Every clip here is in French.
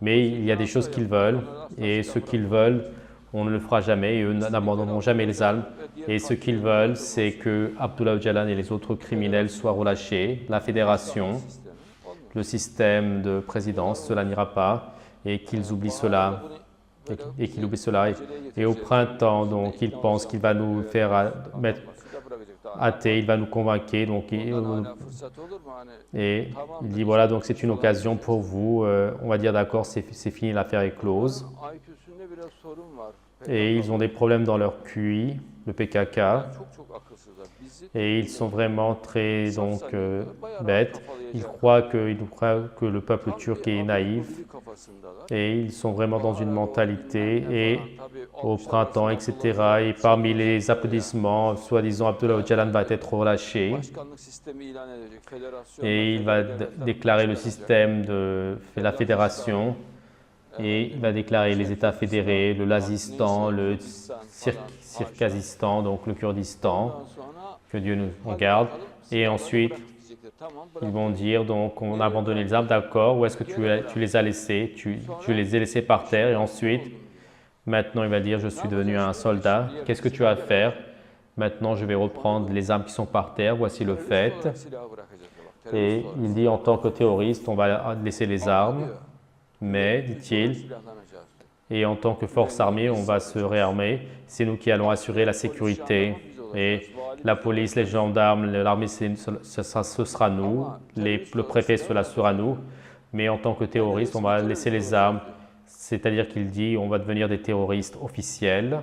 Mais il y a des choses qu'ils veulent, et ce qu'ils veulent, on ne le fera jamais, et eux n'abandonneront jamais les armes. Et ce qu'ils veulent, c'est que Abdullah Öcalan et les autres criminels soient relâchés, la fédération, le système de présidence, cela n'ira pas, et qu'ils oublient cela, et qu'ils oublient cela. Et au printemps, donc, il pense qu'il va nous faire mettre athée, il va nous convaincre, donc, et il dit voilà, donc c'est une occasion pour vous, on va dire d'accord, c'est fini, l'affaire est close. Et ils ont des problèmes dans leur QI, le PKK, et ils sont vraiment très bêtes. Ils croient que le peuple turc est naïf, et ils sont vraiment dans une mentalité, et au printemps, etc. Et parmi les applaudissements, soi-disant Abdullah Öcalan va être relâché, et il va déclarer le système de la fédération, et il va déclarer les États fédérés, le Lazistan, le Circazistan, donc le Kurdistan, que Dieu nous en garde. Et ensuite, ils vont dire, donc on a abandonné les armes, d'accord, où est-ce que tu les as laissés? Tu les as laissés par terre, et ensuite, maintenant il va dire, je suis devenu un soldat, qu'est-ce que tu as à faire? Maintenant je vais reprendre les armes qui sont par terre, voici le fait. Et il dit, en tant que terroriste, on va laisser les armes, mais, dit-il, et en tant que force armée, on va se réarmer. C'est nous qui allons assurer la sécurité. Et la police, les gendarmes, l'armée, ce sera nous. Le préfet, cela sera nous. Mais en tant que terroriste, on va laisser les armes. C'est-à-dire qu'il dit, on va devenir des terroristes officiels.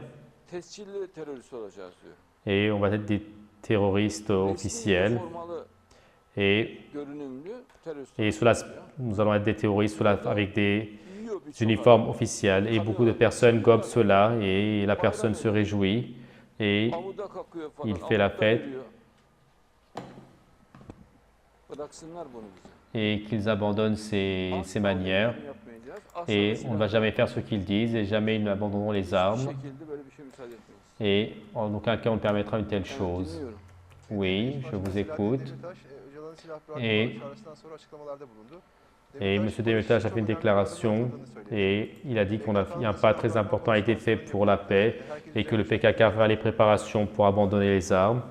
Et on va être des terroristes officiels. Et cela, nous allons être des terroristes avec des uniformes officiels. Et beaucoup de personnes gobent cela, et la personne se réjouit, et il fait la fête. Et qu'ils abandonnent ces manières. Et on ne va jamais faire ce qu'ils disent, et jamais ils n'abandonneront les armes. Et en aucun cas on permettra une telle chose. Oui, je vous écoute. Et M. Demirtas a fait une déclaration, et il a dit qu'un pas très important a été fait pour la paix, et que le PKK fera les préparations pour abandonner les armes.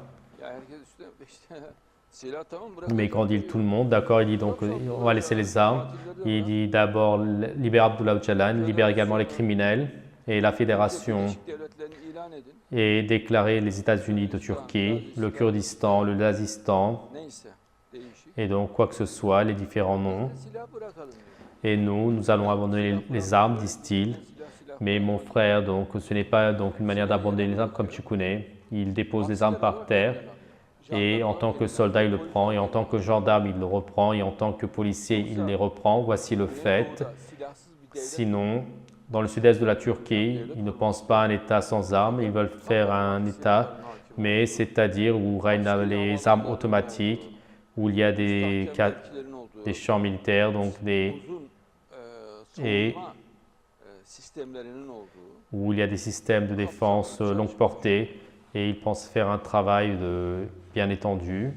Mais quand dit tout le monde, d'accord, il dit donc on va laisser les armes. Il dit d'abord libère Abdullah Öcalan, libère également les criminels et la fédération, et déclarer les États-Unis de Turquie, le Kurdistan, le Lazistan, et donc quoi que ce soit, les différents noms. Et nous allons abandonner les armes, disent-ils. Mais mon frère, donc ce n'est pas donc une manière d'abandonner les armes comme tu connais. Il dépose les armes par terre, et en tant que soldat, il le prend, et en tant que gendarme, il le reprend, et en tant que policier, il les reprend. Voici le fait. Sinon, dans le sud-est de la Turquie, ils ne pensent pas à un État sans armes, ils veulent faire un État, mais c'est-à-dire où règnent les armes automatiques, où il y a des champs militaires, donc et où il y a des systèmes de défense longue portée, et ils pensent faire un travail bien étendu.